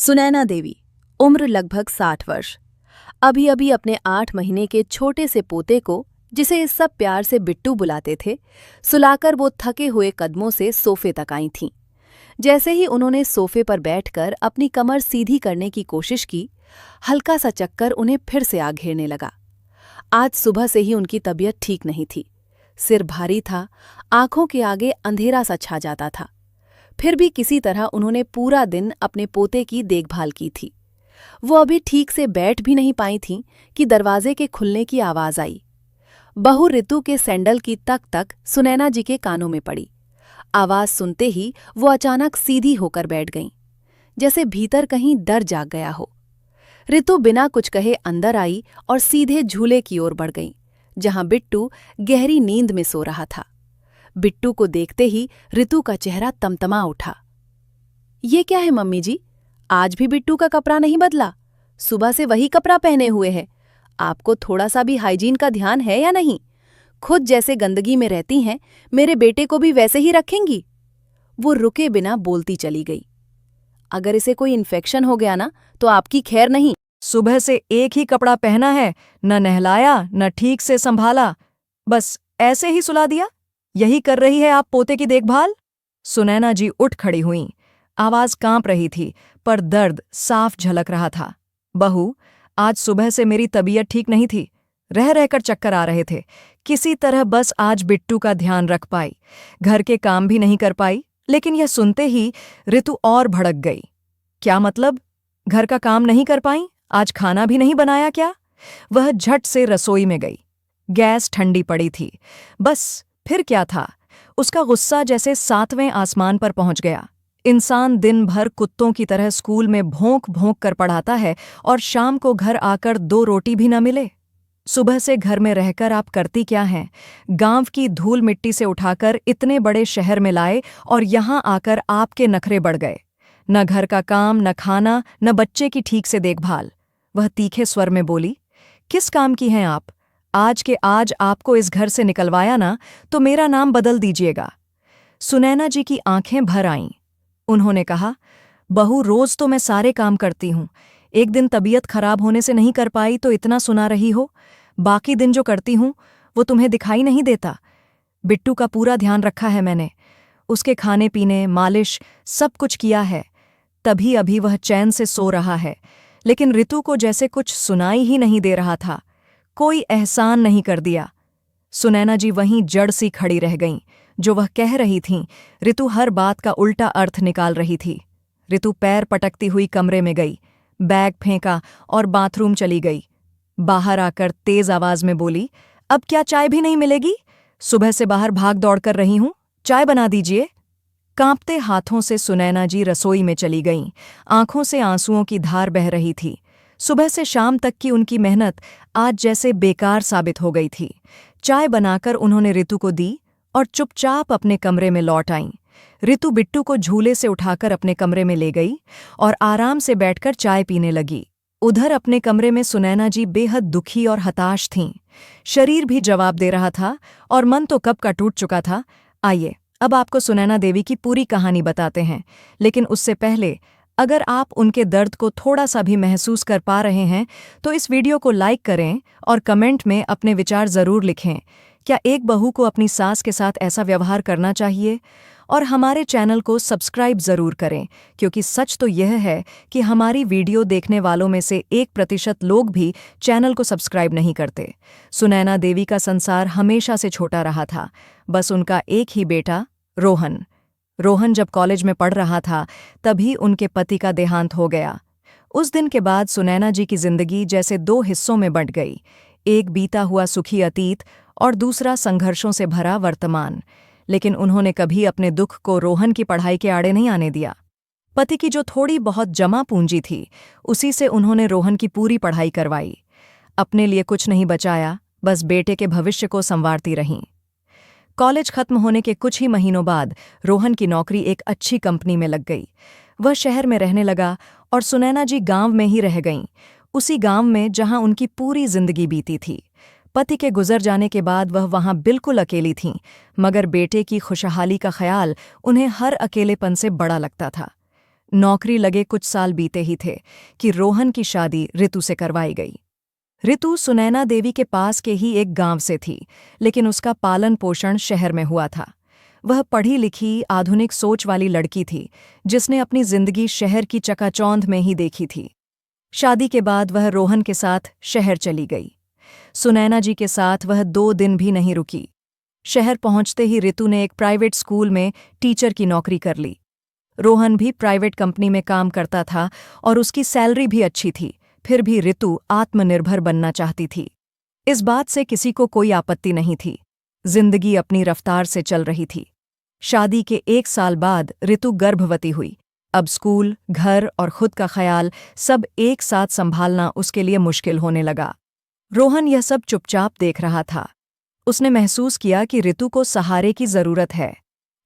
सुनैना देवी, उम्र लगभग 60 वर्ष। अभी अभी अपने 8 महीने के छोटे से पोते को, जिसे इस सब प्यार से बिट्टू बुलाते थे, सुलाकर वो थके हुए कदमों से सोफे तक आई थीं। जैसे ही उन्होंने सोफे पर बैठकर अपनी कमर सीधी करने की कोशिश की, हल्का सा चक्कर उन्हें फिर से आ घेरने लगा। आज सुबह से ही उनकी तबीयत ठीक नहीं थी। सिर भारी था, आंखों के आगे अंधेरा सा छा जाता था। फिर भी किसी तरह उन्होंने पूरा दिन अपने पोते की देखभाल की थी। वो अभी ठीक से बैठ भी नहीं पाई थीं कि दरवाजे के खुलने की आवाज आई। बहू रितु के सैंडल की तक तक सुनैना जी के कानों में पड़ी। आवाज सुनते ही वो अचानक सीधी होकर बैठ गईं, जैसे भीतर कहीं डर जाग गया हो। रितु बिना कुछ कहे अंदर आई और सीधे झूले की ओर बढ़ गई, जहां बिट्टू गहरी नींद में सो रहा था। बिट्टू को देखते ही रितु का चेहरा तमतमा उठा। ये क्या है मम्मी जी? आज भी बिट्टू का कपड़ा नहीं बदला? सुबह से वही कपड़ा पहने हुए है। आपको थोड़ा सा भी हाइजीन का ध्यान है या नहीं? खुद जैसे गंदगी में रहती हैं, मेरे बेटे को भी वैसे ही रखेंगी? वो रुके बिना बोलती चली गई। अगर इसे कोई इन्फेक्शन हो गया ना, तो आपकी खैर नहीं। सुबह से एक ही कपड़ा पहना है, न नहलाया न ठीक से संभाला, बस ऐसे ही सुला दिया। यही कर रही है आप पोते की देखभाल? सुनैना जी उठ खड़ी हुईं। आवाज कांप रही थी, पर दर्द साफ झलक रहा था। बहू, आज सुबह से मेरी तबीयत ठीक नहीं थी। रह रहकर चक्कर आ रहे थे। किसी तरह बस आज बिट्टू का ध्यान रख पाई। घर के काम भी नहीं कर पाई। लेकिन यह सुनते ही रितु और भड़क गई। क्या मतलब? घर का काम नहीं कर पाई? आज खाना भी नहीं बनाया क्या? वह झट से रसोई में गई। गैस ठंडी पड़ी थी। बस फिर क्या था? उसका गुस्सा जैसे 7वें आसमान पर पहुंच गया। इंसान दिन भर कुत्तों की तरह स्कूल में भौंक भौंक कर पढ़ाता है और शाम को घर आकर 2 रोटी भी न मिले। सुबह से घर में रहकर आप करती क्या हैं? गांव की धूल मिट्टी से उठाकर इतने बड़े शहर में लाए और यहां आकर आपके नखरे बढ़ गए। न घर का काम, न खाना, न बच्चे की ठीक से देखभाल। वह तीखे स्वर में बोली, किस काम की हैं आप? आज के आज आपको इस घर से निकलवाया ना, तो मेरा नाम बदल दीजिएगा। सुनैना जी की आंखें भर आईं। उन्होंने कहा, बहू, रोज तो मैं सारे काम करती हूं। एक दिन तबीयत खराब होने से नहीं कर पाई तो इतना सुना रही हो। बाकी दिन जो करती हूं वो तुम्हें दिखाई नहीं देता। बिट्टू का पूरा ध्यान रखा है मैंने। उसके खाने पीने, मालिश, सब कुछ किया है। तभी अभी वह चैन से सो रहा है। लेकिन रितु को जैसे कुछ सुनाई ही नहीं दे रहा था। कोई एहसान नहीं कर दिया। सुनैना जी वहीं जड़ सी खड़ी रह गईं। जो वह कह रही थीं, रितु हर बात का उल्टा अर्थ निकाल रही थी। रितु पैर पटकती हुई कमरे में गई, बैग फेंका और बाथरूम चली गई। बाहर आकर तेज आवाज में बोली, अब क्या चाय भी नहीं मिलेगी? सुबह से बाहर भाग दौड़ कर रही हूं, चाय बना दीजिए। कांपते हाथों से सुनैना जी रसोई में चली गईं। आंखों से आंसुओं की धार बह रही थी। सुबह से शाम तक की उनकी मेहनत आज जैसे बेकार साबित हो गई थी। चाय बनाकर उन्होंने रितु को दी और चुपचाप अपने कमरे में लौट आईं। रितु बिट्टू को झूले से उठाकर अपने कमरे में ले गई और आराम से बैठकर चाय पीने लगी। उधर अपने कमरे में सुनैना जी बेहद दुखी और हताश थीं। शरीर भी जवाब दे रहा था और मन तो कब का टूट चुका था। आइए, अब आपको सुनैना देवी की पूरी कहानी बताते हैं। लेकिन उससे पहले, अगर आप उनके दर्द को थोड़ा सा भी महसूस कर पा रहे हैं तो इस वीडियो को लाइक करें और कमेंट में अपने विचार ज़रूर लिखें। क्या एक बहू को अपनी सास के साथ ऐसा व्यवहार करना चाहिए? और हमारे चैनल को सब्सक्राइब ज़रूर करें, क्योंकि सच तो यह है कि हमारी वीडियो देखने वालों में से 1% लोग भी चैनल को सब्सक्राइब नहीं करते। सुनैना देवी का संसार हमेशा से छोटा रहा था। बस उनका एक ही बेटा, रोहन। रोहन जब कॉलेज में पढ़ रहा था, तभी उनके पति का देहांत हो गया। उस दिन के बाद सुनैना जी की जिंदगी जैसे 2 हिस्सों में बंट गई। एक बीता हुआ सुखी अतीत और दूसरा संघर्षों से भरा वर्तमान। लेकिन उन्होंने कभी अपने दुख को रोहन की पढ़ाई के आड़े नहीं आने दिया। पति की जो थोड़ी बहुत जमा पूंजी थी, उसी से उन्होंने रोहन की पूरी पढ़ाई करवाई। अपने लिए कुछ नहीं बचाया, बस बेटे के भविष्य को संवारती रहीं। कॉलेज खत्म होने के कुछ ही महीनों बाद रोहन की नौकरी एक अच्छी कंपनी में लग गई। वह शहर में रहने लगा और सुनैना जी गांव में ही रह गईं, उसी गांव में जहां उनकी पूरी जिंदगी बीती थी। पति के गुजर जाने के बाद वह वहां बिल्कुल अकेली थीं, मगर बेटे की खुशहाली का ख्याल उन्हें हर अकेलेपन से बड़ा लगता था। नौकरी लगे कुछ साल बीते ही थे कि रोहन की शादी ऋतु से करवाई गई। ऋतु सुनैना देवी के पास के ही एक गांव से थी, लेकिन उसका पालन पोषण शहर में हुआ था। वह पढ़ी लिखी, आधुनिक सोच वाली लड़की थी, जिसने अपनी जिंदगी शहर की चकाचौंध में ही देखी थी। शादी के बाद वह रोहन के साथ शहर चली गई। सुनैना जी के साथ वह 2 दिन भी नहीं रुकी। शहर पहुंचते ही ऋतु ने एक प्राइवेट स्कूल में टीचर की नौकरी कर ली। रोहन भी प्राइवेट कंपनी में काम करता था और उसकी सैलरी भी अच्छी थी। फिर भी ऋतु आत्मनिर्भर बनना चाहती थी। इस बात से किसी को कोई आपत्ति नहीं थी। जिंदगी अपनी रफ्तार से चल रही थी। शादी के 1 साल बाद ऋतु गर्भवती हुई। अब स्कूल, घर और खुद का ख्याल सब एक साथ संभालना उसके लिए मुश्किल होने लगा। रोहन यह सब चुपचाप देख रहा था। उसने महसूस किया कि ऋतु को सहारे की जरूरत है।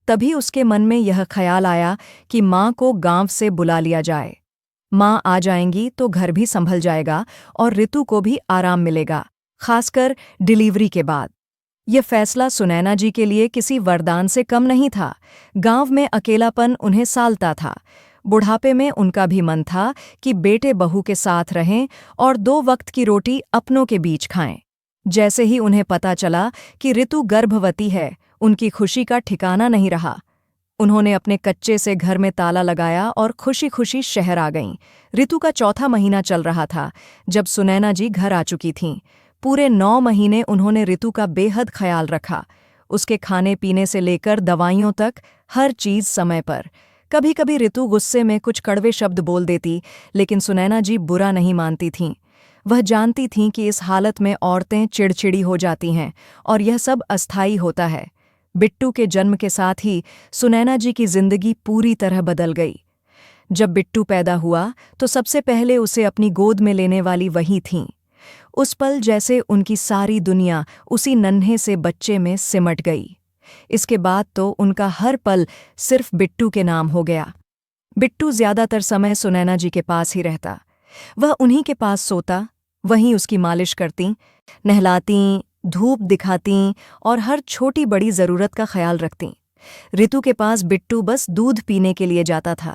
तभी उसके मन में यह ख्याल आया कि माँ को गांव से बुला लिया जाए। माँ आ जाएंगी तो घर भी संभल जाएगा और ऋतु को भी आराम मिलेगा, खासकर डिलीवरी के बाद। यह फैसला सुनैना जी के लिए किसी वरदान से कम नहीं था। गांव में अकेलापन उन्हें सालता था। बुढ़ापे में उनका भी मन था कि बेटे बहू के साथ रहें और 2 वक्त की रोटी अपनों के बीच खाएं। जैसे ही उन्हें पता चला कि ऋतु गर्भवती है, उनकी खुशी का ठिकाना नहीं रहा। उन्होंने अपने कच्चे से घर में ताला लगाया और खुशी खुशी शहर आ गईं। ऋतु का 4था महीना चल रहा था जब सुनैना जी घर आ चुकी थीं। पूरे 9 महीने उन्होंने ऋतु का बेहद ख्याल रखा। उसके खाने पीने से लेकर दवाइयों तक हर चीज समय पर। कभी कभी ऋतु गुस्से में कुछ कड़वे शब्द बोल देती, लेकिन सुनैना जी बुरा नहीं मानती थीं। वह जानती थीं कि इस हालत में औरतें चिड़चिड़ी हो जाती हैं और यह सब अस्थायी होता है। बिट्टू के जन्म के साथ ही सुनैना जी की जिंदगी पूरी तरह बदल गई। जब बिट्टू पैदा हुआ तो सबसे पहले उसे अपनी गोद में लेने वाली वही थीं। उस पल जैसे उनकी सारी दुनिया उसी नन्हे से बच्चे में सिमट गई। इसके बाद तो उनका हर पल सिर्फ बिट्टू के नाम हो गया। बिट्टू ज्यादातर समय सुनैना जी के पास ही रहता। वह उन्हीं के पास सोता, वहीं उसकी मालिश करती, नहलाती, धूप दिखाती और हर छोटी बड़ी जरूरत का ख्याल रखती। ऋतु के पास बिट्टू बस दूध पीने के लिए जाता था।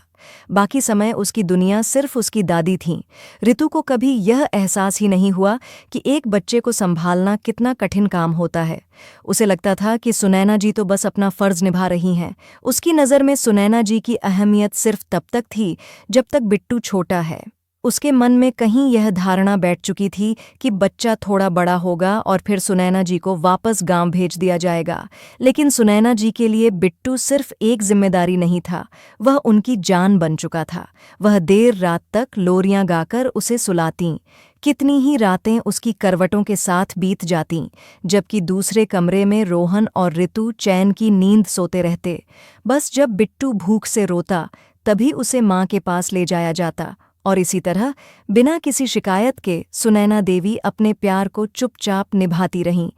बाकी समय उसकी दुनिया सिर्फ उसकी दादी थी। ऋतु को कभी यह एहसास ही नहीं हुआ कि एक बच्चे को संभालना कितना कठिन काम होता है। उसे लगता था कि सुनैना जी तो बस अपना फर्ज निभा रही हैं। उसकी नज़र में सुनैना जी की अहमियत सिर्फ तब तक थी जब तक बिट्टू छोटा है। उसके मन में कहीं यह धारणा बैठ चुकी थी कि बच्चा थोड़ा बड़ा होगा और फिर सुनैना जी को वापस गांव भेज दिया जाएगा। लेकिन सुनैना जी के लिए बिट्टू सिर्फ एक जिम्मेदारी नहीं था, वह उनकी जान बन चुका था। वह देर रात तक लोरियां गाकर उसे सुलातीं। कितनी ही रातें उसकी करवटों के साथ बीत जातीं, जबकि दूसरे कमरे में रोहन और ऋतु चैन की नींद सोते रहते। बस जब बिट्टू भूख से रोता तभी उसे माँ के पास ले जाया जाता और इसी तरह बिना किसी शिकायत के सुनैना देवी अपने प्यार को चुपचाप निभाती रहीं,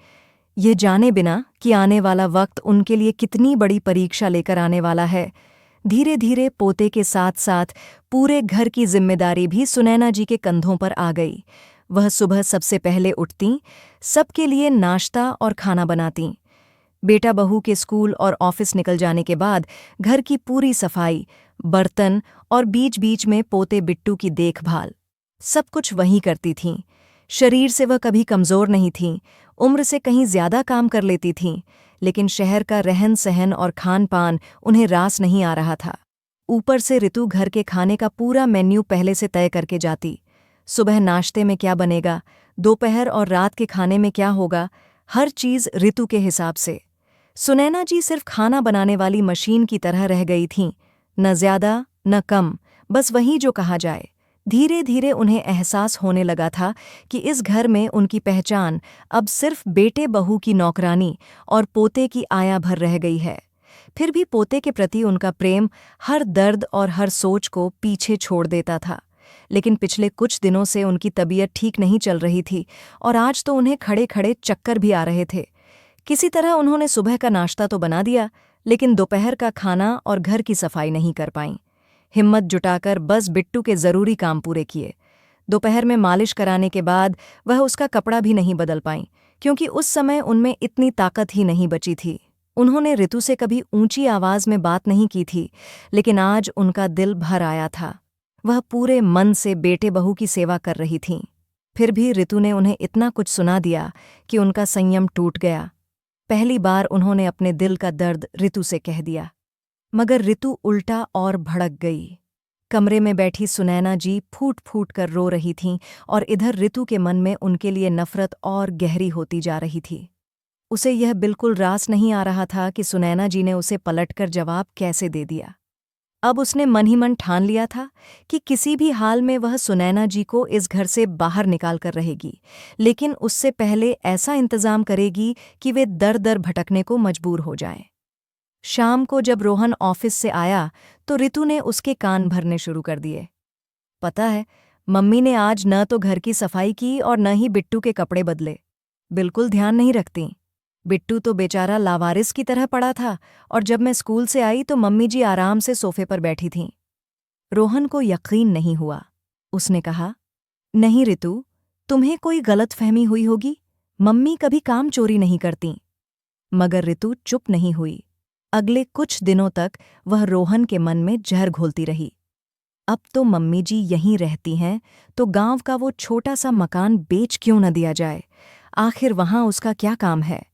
ये जाने बिना कि आने वाला वक्त उनके लिए कितनी बड़ी परीक्षा लेकर आने वाला है। धीरे धीरे पोते के साथ साथ पूरे घर की जिम्मेदारी भी सुनैना जी के कंधों पर आ गई। वह सुबह सबसे पहले उठतीं, सबके लिए नाश्ता और खाना बनातीं। बेटा बहू के स्कूल और ऑफिस निकल जाने के बाद घर की पूरी सफाई, बर्तन और बीच बीच में पोते बिट्टू की देखभाल, सब कुछ वही करती थीं। शरीर से वह कभी कमज़ोर नहीं थीं, उम्र से कहीं ज्यादा काम कर लेती थीं, लेकिन शहर का रहन सहन और खान पान उन्हें रास नहीं आ रहा था। ऊपर से ऋतु घर के खाने का पूरा मेन्यू पहले से तय करके जाती। सुबह नाश्ते में क्या बनेगा, दोपहर और रात के खाने में क्या होगा, हर चीज़ ऋतु के हिसाब से। सुनैना जी सिर्फ खाना बनाने वाली मशीन की तरह रह गई थीं, न ज्यादा न कम, बस वही जो कहा जाए। धीरे धीरे उन्हें एहसास होने लगा था कि इस घर में उनकी पहचान अब सिर्फ बेटे बहू की नौकरानी और पोते की आया भर रह गई है। फिर भी पोते के प्रति उनका प्रेम हर दर्द और हर सोच को पीछे छोड़ देता था। लेकिन पिछले कुछ दिनों से उनकी तबीयत ठीक नहीं चल रही थी और आज तो उन्हें खड़े खड़े चक्कर भी आ रहे थे। किसी तरह उन्होंने सुबह का नाश्ता तो बना दिया, लेकिन दोपहर का खाना और घर की सफाई नहीं कर पाईं। हिम्मत जुटाकर बस बिट्टू के ज़रूरी काम पूरे किए। दोपहर में मालिश कराने के बाद वह उसका कपड़ा भी नहीं बदल पाईं, क्योंकि उस समय उनमें इतनी ताकत ही नहीं बची थी। उन्होंने ऋतु से कभी ऊंची आवाज में बात नहीं की थी, लेकिन आज उनका दिल भर आया था। वह पूरे मन से बेटे बहू की सेवा कर रही थीं। फिर भी ऋतु ने उन्हें इतना कुछ सुना दिया कि उनका संयम टूट गया। पहली बार उन्होंने अपने दिल का दर्द ऋतु से कह दिया, मगर ऋतु उल्टा और भड़क गई। कमरे में बैठी सुनैना जी फूट फूट कर रो रही थीं और इधर ऋतु के मन में उनके लिए नफरत और गहरी होती जा रही थी। उसे यह बिल्कुल रास नहीं आ रहा था कि सुनैना जी ने उसे पलटकर जवाब कैसे दे दिया। अब उसने मन ही मन ठान लिया था कि किसी भी हाल में वह सुनैना जी को इस घर से बाहर निकाल कर रहेगी, लेकिन उससे पहले ऐसा इंतजाम करेगी कि वे दर दर भटकने को मजबूर हो जाएं। शाम को जब रोहन ऑफिस से आया तो ऋतु ने उसके कान भरने शुरू कर दिए। पता है, मम्मी ने आज न तो घर की सफाई की और न ही बिट्टू के कपड़े बदले। बिल्कुल ध्यान नहीं रखती। बिट्टू तो बेचारा लावारिस की तरह पड़ा था और जब मैं स्कूल से आई तो मम्मी जी आराम से सोफे पर बैठी थीं। रोहन को यकीन नहीं हुआ। उसने कहा, नहीं ऋतु, तुम्हें कोई गलतफहमी हुई होगी। मम्मी कभी काम चोरी नहीं करती। मगर ऋतु चुप नहीं हुई। अगले कुछ दिनों तक वह रोहन के मन में जहर घोलती रही। अब तो मम्मी जी यहीं रहती हैं, तो गांव का वो छोटा सा मकान बेच क्यों न दिया जाए। आखिर वहां उसका क्या काम है।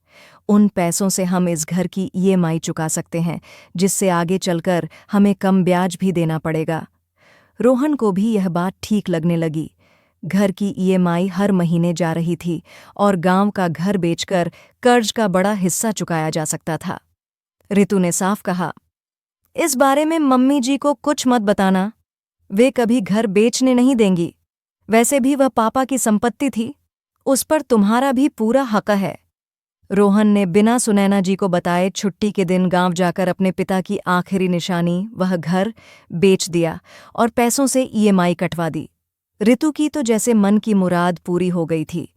उन पैसों से हम इस घर की ईएमआई चुका सकते हैं, जिससे आगे चलकर हमें कम ब्याज भी देना पड़ेगा। रोहन को भी यह बात ठीक लगने लगी। घर की ईएमआई हर महीने जा रही थी और गांव का घर बेचकर कर्ज का बड़ा हिस्सा चुकाया जा सकता था। ऋतु ने साफ कहा, इस बारे में मम्मी जी को कुछ मत बताना। वे कभी घर बेचने नहीं देंगी। वैसे भी वह पापा की संपत्ति थी, उस पर तुम्हारा भी पूरा हक है। रोहन ने बिना सुनैना जी को बताए छुट्टी के दिन गांव जाकर अपने पिता की आखिरी निशानी, वह घर, बेच दिया और पैसों से ईएमआई कटवा दी। ऋतु की तो जैसे मन की मुराद पूरी हो गई थी।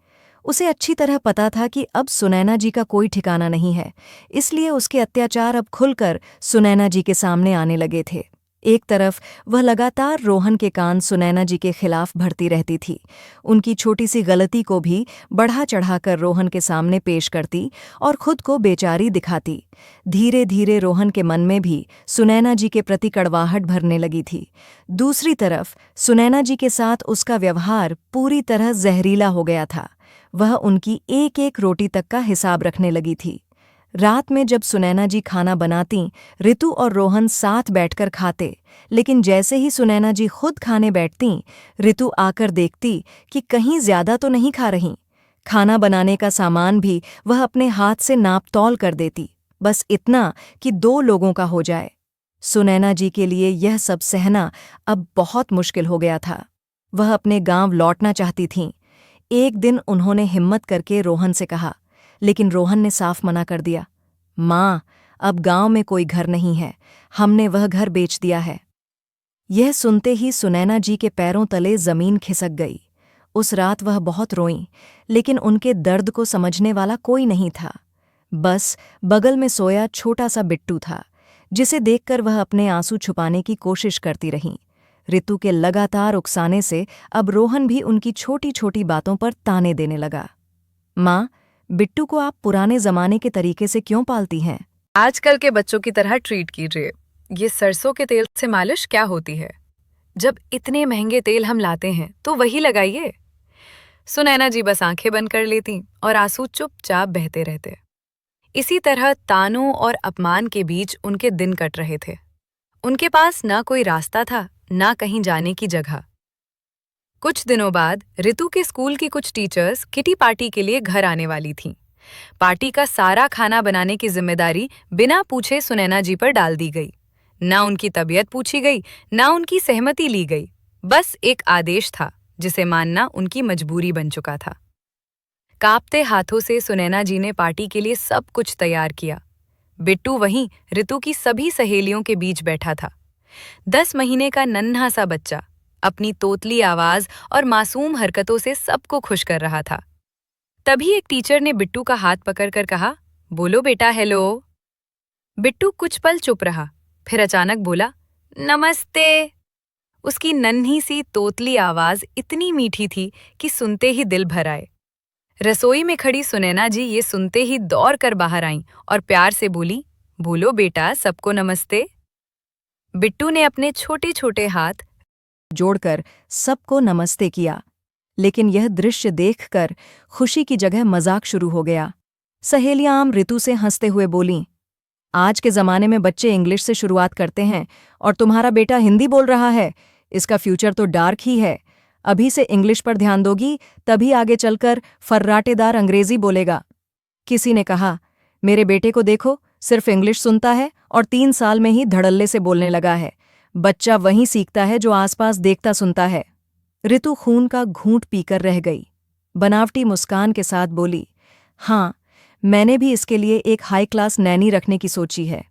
उसे अच्छी तरह पता था कि अब सुनैना जी का कोई ठिकाना नहीं है, इसलिए उसके अत्याचार अब खुलकर सुनैना जी के सामने आने लगे थे। एक तरफ वह लगातार रोहन के कान सुनैना जी के खिलाफ भरती रहती थी, उनकी छोटी सी गलती को भी बढ़ा चढ़ाकर रोहन के सामने पेश करती और खुद को बेचारी दिखाती। धीरे धीरे रोहन के मन में भी सुनैना जी के प्रति कड़वाहट भरने लगी थी। दूसरी तरफ सुनैना जी के साथ उसका व्यवहार पूरी तरह जहरीला हो गया था। वह उनकी एक एक रोटी तक का हिसाब रखने लगी थी। रात में जब सुनैना जी खाना बनातीं, ऋतु और रोहन साथ बैठकर खाते, लेकिन जैसे ही सुनैना जी खुद खाने बैठतीं, ऋतु आकर देखती कि कहीं ज्यादा तो नहीं खा रहीं। खाना बनाने का सामान भी वह अपने हाथ से नाप तौल कर देती, बस इतना कि 2 लोगों का हो जाए। सुनैना जी के लिए यह सब सहना अब बहुत मुश्किल हो गया था। वह अपने गांव लौटना चाहती थीं। एक दिन उन्होंने हिम्मत करके रोहन से कहा, लेकिन रोहन ने साफ मना कर दिया। माँ, अब गांव में कोई घर नहीं है, हमने वह घर बेच दिया है। यह सुनते ही सुनैना जी के पैरों तले जमीन खिसक गई। उस रात वह बहुत रोईं, लेकिन उनके दर्द को समझने वाला कोई नहीं था। बस बगल में सोया छोटा सा बिट्टू था, जिसे देखकर वह अपने आंसू छुपाने की कोशिश करती रहीं। ऋतु के लगातार उकसाने से अब रोहन भी उनकी छोटी छोटी बातों पर ताने देने लगा। माँ, बिट्टू को आप पुराने जमाने के तरीके से क्यों पालती हैं? आजकल के बच्चों की तरह ट्रीट कीजिए। ये सरसों के तेल से मालिश क्या होती है? जब इतने महंगे तेल हम लाते हैं तो वही लगाइए। सुनैना जी बस आंखें बंद कर लेती और आंसू चुपचाप बहते रहते। इसी तरह तानों और अपमान के बीच उनके दिन कट रहे थे। उनके पास ना कोई रास्ता था, ना कहीं जाने की जगह। कुछ दिनों बाद ऋतु के स्कूल की कुछ टीचर्स किटी पार्टी के लिए घर आने वाली थीं। पार्टी का सारा खाना बनाने की जिम्मेदारी बिना पूछे सुनैना जी पर डाल दी गई। ना उनकी तबीयत पूछी गई, ना उनकी सहमति ली गई। बस एक आदेश था जिसे मानना उनकी मजबूरी बन चुका था। कांपते हाथों से सुनैना जी ने पार्टी के लिए सब कुछ तैयार किया। बिट्टू वहीं ऋतु की सभी सहेलियों के बीच बैठा था। 10 महीने का नन्हा सा बच्चा अपनी तोतली आवाज और मासूम हरकतों से सबको खुश कर रहा था। तभी एक टीचर ने बिट्टू का हाथ पकड़कर कहा, बोलो बेटा हेलो। बिट्टू कुछ पल चुप रहा, फिर अचानक बोला, नमस्ते। उसकी नन्ही सी तोतली आवाज इतनी मीठी थी कि सुनते ही दिल भर आए। रसोई में खड़ी सुनैना जी ये सुनते ही दौड़ कर बाहर आईं और प्यार से बोली, बोलो बेटा, सबको नमस्ते। बिट्टू ने अपने छोटे छोटे हाथ जोड़कर सबको नमस्ते किया। लेकिन यह दृश्य देखकर खुशी की जगह मजाक शुरू हो गया। सहेलियां आम ऋतु से हंसते हुए बोलीं, आज के ज़माने में बच्चे इंग्लिश से शुरुआत करते हैं और तुम्हारा बेटा हिंदी बोल रहा है। इसका फ्यूचर तो डार्क ही है। अभी से इंग्लिश पर ध्यान दोगी, तभी आगे चलकर फर्राटेदार अंग्रेजी बोलेगा। किसी ने कहा, मेरे बेटे को देखो, सिर्फ इंग्लिश सुनता है और 3 साल में ही धड़ल्ले से बोलने लगा है। बच्चा वही सीखता है जो आसपास देखता सुनता है। ऋतु खून का घूंट पीकर रह गई। बनावटी मुस्कान के साथ बोली, हाँ, मैंने भी इसके लिए एक हाई क्लास नैनी रखने की सोची है।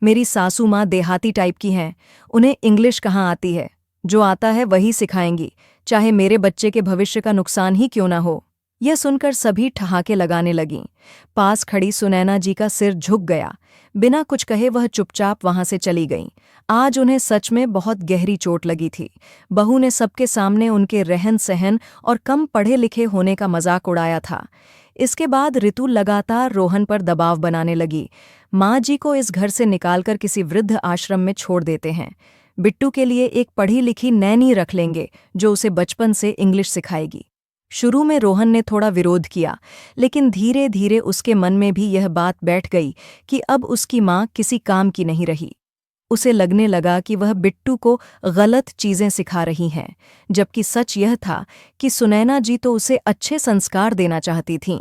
मेरी सासू माँ देहाती टाइप की हैं, उन्हें इंग्लिश कहाँ आती है। जो आता है वही सिखाएंगी, चाहे मेरे बच्चे के भविष्य का नुकसान ही क्यों ना हो। यह सुनकर सभी ठहाके लगाने लगीं। पास खड़ी सुनैना जी का सिर झुक गया। बिना कुछ कहे वह चुपचाप वहां से चली गईं। आज उन्हें सच में बहुत गहरी चोट लगी थी। बहू ने सबके सामने उनके रहन सहन और कम पढ़े लिखे होने का मजाक उड़ाया था। इसके बाद ऋतु लगातार रोहन पर दबाव बनाने लगी। माँ जी को इस घर से निकालकर किसी वृद्ध आश्रम में छोड़ देते हैं। बिट्टू के लिए एक पढ़ी लिखी नैनी रख लेंगे जो उसे बचपन से इंग्लिश सिखाएगी। शुरू में रोहन ने थोड़ा विरोध किया, लेकिन धीरे धीरे उसके मन में भी यह बात बैठ गई कि अब उसकी माँ किसी काम की नहीं रही। उसे लगने लगा कि वह बिट्टू को गलत चीजें सिखा रही हैं, जबकि सच यह था कि सुनैना जी तो उसे अच्छे संस्कार देना चाहती थीं,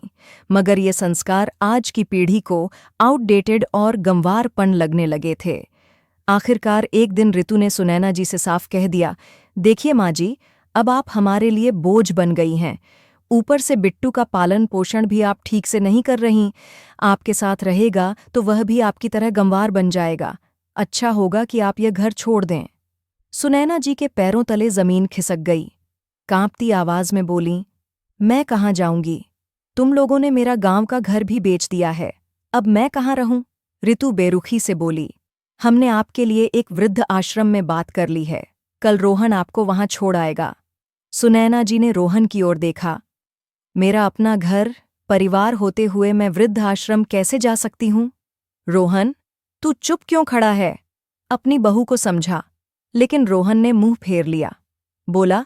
मगर ये संस्कार आज की पीढ़ी को आउटडेटेड और गंवारपन लगने लगे थे। आखिरकार एक दिन ऋतु ने सुनैना जी से साफ कह दिया, देखिए माँ जी, अब आप हमारे लिए बोझ बन गई हैं। ऊपर से बिट्टू का पालन पोषण भी आप ठीक से नहीं कर रही। आपके साथ रहेगा तो वह भी आपकी तरह गंवार बन जाएगा। अच्छा होगा कि आप यह घर छोड़ दें। सुनैना जी के पैरों तले जमीन खिसक गई। कांपती आवाज में बोलीं, मैं कहाँ जाऊंगी? तुम लोगों ने मेरा गांव का घर भी बेच दिया है, अब मैं कहाँ रहूं? ऋतु बेरुखी से बोली, हमने आपके लिए एक वृद्ध आश्रम में बात कर ली है। कल रोहन आपको वहां छोड़ आएगा। सुनैना जी ने रोहन की ओर देखा। मेरा अपना घर परिवार होते हुए मैं वृद्ध आश्रम कैसे जा सकती हूं? रोहन, तू चुप क्यों खड़ा है? अपनी बहू को समझा। लेकिन रोहन ने मुंह फेर लिया। बोला,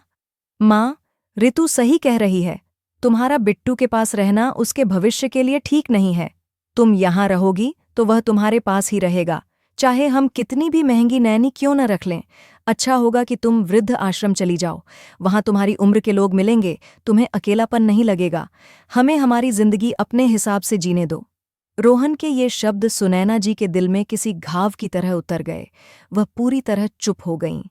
माँ, ऋतु सही कह रही है। तुम्हारा बिट्टू के पास रहना उसके भविष्य के लिए ठीक नहीं है। तुम यहां रहोगी तो वह तुम्हारे पास ही रहेगा, चाहे हम कितनी भी महंगी नैनी क्यों न रख लें। अच्छा होगा कि तुम वृद्ध आश्रम चली जाओ। वहां तुम्हारी उम्र के लोग मिलेंगे, तुम्हें अकेलापन नहीं लगेगा। हमें हमारी जिंदगी अपने हिसाब से जीने दो। रोहन के ये शब्द सुनैना जी के दिल में किसी घाव की तरह उतर गए। वह पूरी तरह चुप हो गईं,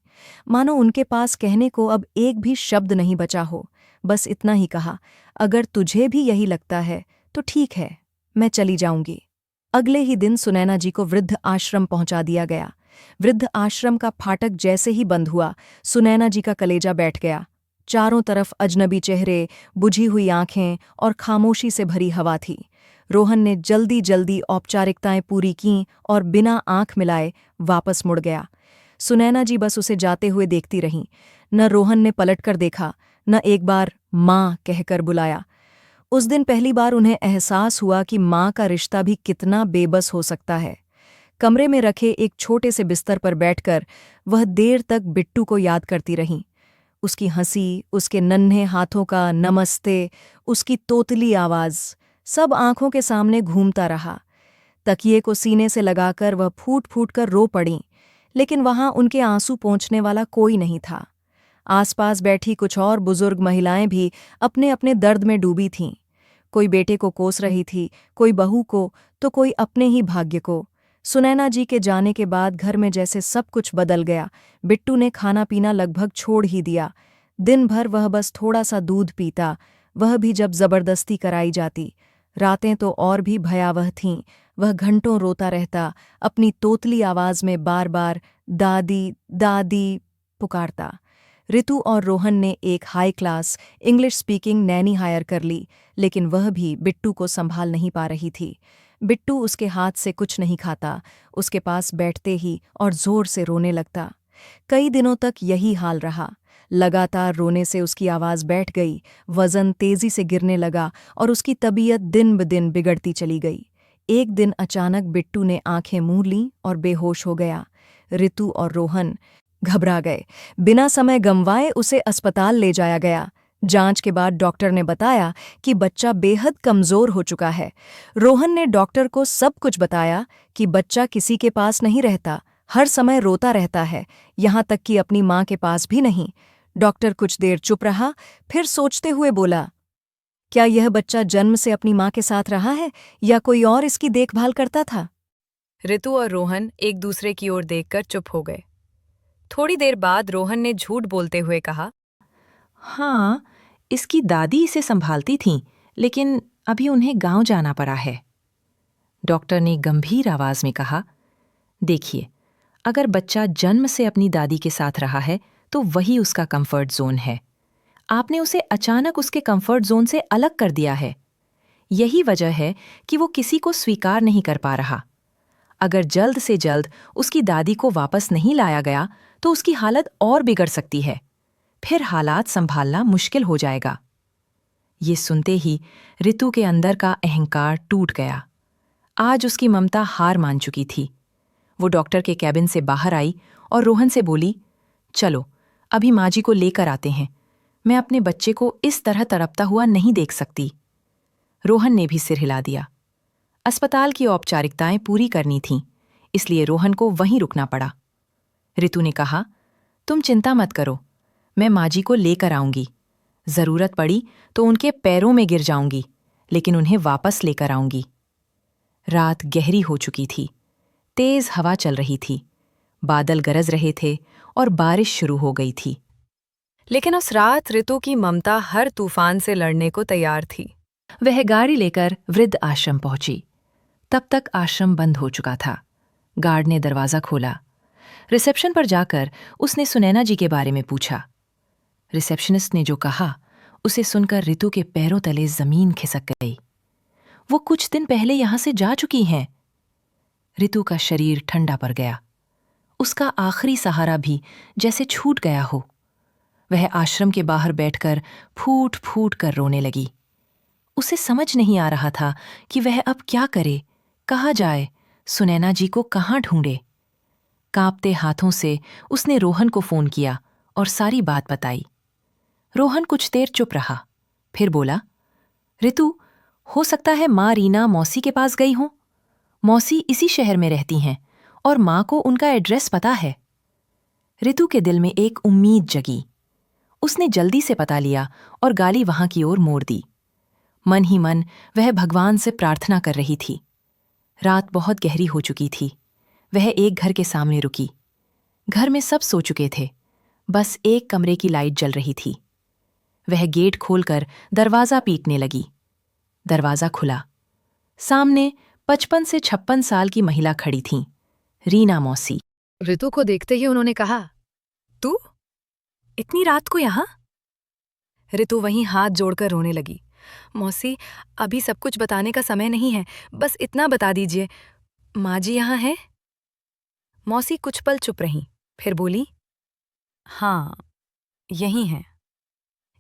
मानो उनके पास कहने को अब एक भी शब्द नहीं बचा हो। बस इतना ही कहा, अगर तुझे भी यही लगता है तो ठीक है, मैं चली जाऊंगी। अगले ही दिन सुनैना जी को वृद्ध आश्रम पहुंचा दिया गया। वृद्ध आश्रम का फाटक जैसे ही बंद हुआ, सुनैना जी का कलेजा बैठ गया। चारों तरफ अजनबी चेहरे, बुझी हुई आंखें और खामोशी से भरी हवा थी। रोहन ने जल्दी जल्दी औपचारिकताएं पूरी कीं और बिना आंख मिलाए वापस मुड़ गया। सुनैना जी बस उसे जाते हुए देखती रहीं। न रोहन ने पलटकर देखा, न एक बार माँ कहकर बुलाया। उस दिन पहली बार उन्हें एहसास हुआ कि माँ का रिश्ता भी कितना बेबस हो सकता है। कमरे में रखे एक छोटे से बिस्तर पर बैठकर वह देर तक बिट्टू को याद करती रहीं। उसकी हंसी, उसके नन्हे हाथों का नमस्ते, उसकी तोतली आवाज, सब आंखों के सामने घूमता रहा। तकिए को सीने से लगाकर वह फूट फूट कर रो पड़ीं, लेकिन वहां उनके आंसू पोंछने वाला कोई नहीं था। आसपास बैठी कुछ और बुजुर्ग महिलाएं भी अपने अपने दर्द में डूबी थीं। कोई बेटे को कोस रही थी, कोई बहू को, तो कोई अपने ही भाग्य को। सुनैना जी के जाने के बाद घर में जैसे सब कुछ बदल गया। बिट्टू ने खाना पीना लगभग छोड़ ही दिया। दिन भर वह बस थोड़ा सा दूध पीता, वह भी जब जबरदस्ती कराई जाती। रातें तो और भी भयावह थीं। वह घंटों रोता रहता, अपनी तोतली आवाज में बार बार दादी दादी पुकारता। ऋतु और रोहन ने एक high class English speaking nanny hire कर ली, लेकिन वह भी बिट्टू को संभाल नहीं पा रही थी। बिट्टू उसके हाथ से कुछ नहीं खाता, उसके पास बैठते ही और जोर से रोने लगता। कई दिनों तक यही हाल रहा। लगातार रोने से उसकी आवाज़ बैठ गई, वज़न तेज़ी से गिरने लगा और उसकी तबीयत दिन ब दिन बिगड़ती चली गई। एक दिन अचानक बिट्टू ने आंखें मूंद लीं और बेहोश हो गया। ऋतु और रोहन घबरा गए। बिना समय गंवाए उसे अस्पताल ले जाया गया। जांच के बाद डॉक्टर ने बताया कि बच्चा बेहद कमज़ोर हो चुका है। रोहन ने डॉक्टर को सब कुछ बताया कि बच्चा किसी के पास नहीं रहता, हर समय रोता रहता है, यहाँ तक कि अपनी माँ के पास भी नहीं। डॉक्टर कुछ देर चुप रहा, फिर सोचते हुए बोला, क्या यह बच्चा जन्म से अपनी माँ के साथ रहा है या कोई और इसकी देखभाल करता था? ऋतु और रोहन एक दूसरे की ओर देखकर चुप हो गए। थोड़ी देर बाद रोहन ने झूठ बोलते हुए कहा, हाँ, इसकी दादी इसे संभालती थीं, लेकिन अभी उन्हें गांव जाना पड़ा है। डॉक्टर ने गंभीर आवाज में कहा, देखिए, अगर बच्चा जन्म से अपनी दादी के साथ रहा है तो वही उसका कंफर्ट जोन है। आपने उसे अचानक उसके कंफर्ट जोन से अलग कर दिया है। यही वजह है कि वो किसी को स्वीकार नहीं कर पा रहा। अगर जल्द से जल्द उसकी दादी को वापस नहीं लाया गया तो उसकी हालत और बिगड़ सकती है। फिर हालात संभालना मुश्किल हो जाएगा। ये सुनते ही ऋतु के अंदर का अहंकार टूट गया। आज उसकी ममता हार मान चुकी थी। वो डॉक्टर के कैबिन से बाहर आई और रोहन से बोली, चलो अभी माँ जी को लेकर आते हैं। मैं अपने बच्चे को इस तरह तड़पता हुआ नहीं देख सकती। रोहन ने भी सिर हिला दिया। अस्पताल की औपचारिकताएं पूरी करनी थीं, इसलिए रोहन को वहीं रुकना पड़ा। ऋतु ने कहा, तुम चिंता मत करो, मैं माँ जी को लेकर आऊंगी। जरूरत पड़ी तो उनके पैरों में गिर जाऊंगी, लेकिन उन्हें वापस लेकर आऊंगी। रात गहरी हो चुकी थी। तेज हवा चल रही थी, बादल गरज रहे थे और बारिश शुरू हो गई थी। लेकिन उस रात ऋतु की ममता हर तूफान से लड़ने को तैयार थी। वह गाड़ी लेकर वृद्ध आश्रम पहुंची। तब तक आश्रम बंद हो चुका था। गार्ड ने दरवाज़ा खोला। रिसेप्शन पर जाकर उसने सुनैना जी के बारे में पूछा। रिसेप्शनिस्ट ने जो कहा उसे सुनकर ऋतु के पैरों तले जमीन खिसक गई। वो कुछ दिन पहले यहां से जा चुकी हैं। ऋतु का शरीर ठंडा पड़ गया। उसका आखिरी सहारा भी जैसे छूट गया हो। वह आश्रम के बाहर बैठकर फूट फूट कर रोने लगी। उसे समझ नहीं आ रहा था कि वह अब क्या करे, कहाँ जाए, सुनैना जी को कहाँ ढूंढे। कांपते हाथों से उसने रोहन को फोन किया और सारी बात बताई। रोहन कुछ देर चुप रहा, फिर बोला, ऋतु, हो सकता है माँ रीना मौसी के पास गई हों। मौसी इसी शहर में रहती हैं और माँ को उनका एड्रेस पता है। ऋतु के दिल में एक उम्मीद जगी। उसने जल्दी से पता लिया और गाड़ी वहां की ओर मोड़ दी। मन ही मन वह भगवान से प्रार्थना कर रही थी। रात बहुत गहरी हो चुकी थी। वह एक घर के सामने रुकी। घर में सब सो चुके थे, बस एक कमरे की लाइट जल रही थी। वह गेट खोलकर दरवाज़ा पीटने लगी। दरवाज़ा खुला। सामने 55 से 56 साल की महिला खड़ी थीं, रीना मौसी। ऋतु को देखते ही उन्होंने कहा, तू इतनी रात को यहाँ? ऋतु वहीं हाथ जोड़कर रोने लगी। मौसी, अभी सब कुछ बताने का समय नहीं है, बस इतना बता दीजिए, माँ जी यहाँ है? मौसी कुछ पल चुप रहीं, फिर बोली, हाँ, यहीं हैं।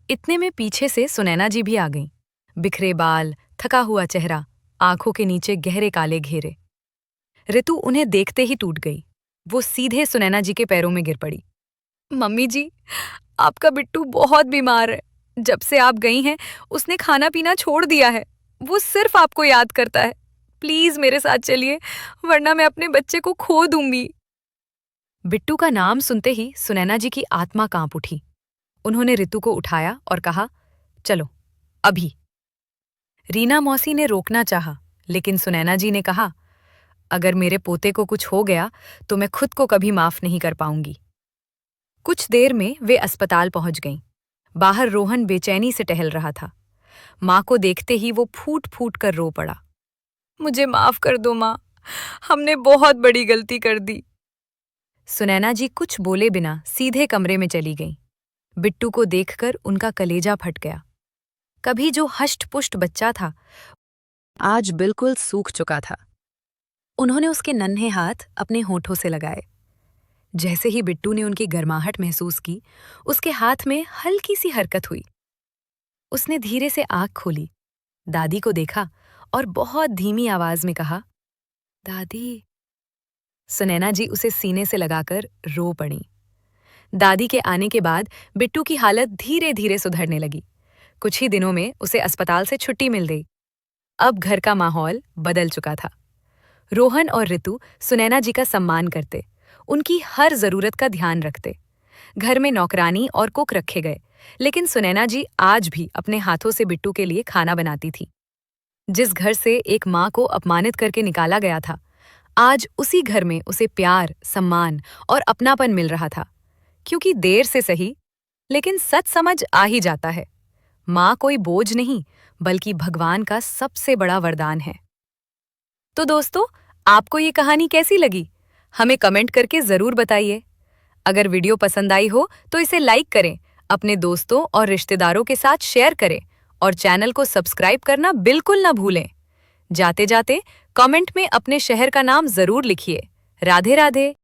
इतने में पीछे से सुनैना जी भी आ गईं। बिखरे बाल, थका हुआ चेहरा, आंखों के नीचे गहरे काले घेरे। ऋतु उन्हें देखते ही टूट गई। वो सीधे सुनैना जी के पैरों में गिर पड़ी। मम्मी जी, आपका बिट्टू बहुत बीमार है। जब से आप गई हैं, उसने खाना पीना छोड़ दिया है। वो सिर्फ आपको याद करता है। प्लीज मेरे साथ चलिए, वरना मैं अपने बच्चे को खो दूंगी। बिट्टू का नाम सुनते ही सुनैना जी की आत्मा कांप उठी। उन्होंने ऋतु को उठाया और कहा, चलो अभी। रीना मौसी ने रोकना चाहा, लेकिन सुनैना जी ने कहा, अगर मेरे पोते को कुछ हो गया तो मैं खुद को कभी माफ नहीं कर पाऊंगी। कुछ देर में वे अस्पताल पहुंच गईं। बाहर रोहन बेचैनी से टहल रहा था। माँ को देखते ही वो फूट फूट कर रो पड़ा। मुझे माफ कर दो माँ, हमने बहुत बड़ी गलती कर दी। सुनैना जी कुछ बोले बिना सीधे कमरे में चली गईं। बिट्टू को देखकर उनका कलेजा फट गया। कभी जो हष्ट-पुष्ट बच्चा था, आज बिल्कुल सूख चुका था। उन्होंने उसके नन्हे हाथ अपने होठों से लगाए। जैसे ही बिट्टू ने उनकी गर्माहट महसूस की, उसके हाथ में हल्की सी हरकत हुई। उसने धीरे से आंख खोली, दादी को देखा और बहुत धीमी आवाज में कहा, दादी। सुनैना जी उसे सीने से लगाकर रो पड़ी। दादी के आने के बाद बिट्टू की हालत धीरे धीरे सुधरने लगी। कुछ ही दिनों में उसे अस्पताल से छुट्टी मिल गई। अब घर का माहौल बदल चुका था। रोहन और रितु सुनैना जी का सम्मान करते, उनकी हर जरूरत का ध्यान रखते। घर में नौकरानी और कुक रखे गए, लेकिन सुनैना जी आज भी अपने हाथों से बिट्टू के लिए खाना बनाती थी। जिस घर से एक माँ को अपमानित करके निकाला गया था, आज उसी घर में उसे प्यार, सम्मान और अपनापन मिल रहा था। क्योंकि देर से सही, लेकिन सच समझ आ ही जाता है। माँ कोई बोझ नहीं, बल्कि भगवान का सबसे बड़ा वरदान है। तो दोस्तों, आपको ये कहानी कैसी लगी? हमें कमेंट करके जरूर बताइए। अगर वीडियो पसंद आई हो तो इसे लाइक करें, अपने दोस्तों और रिश्तेदारों के साथ शेयर करें और चैनल को सब्सक्राइब करना बिल्कुल न भूलें। जाते जाते कमेंट में अपने शहर का नाम जरूर लिखिए। राधे राधे।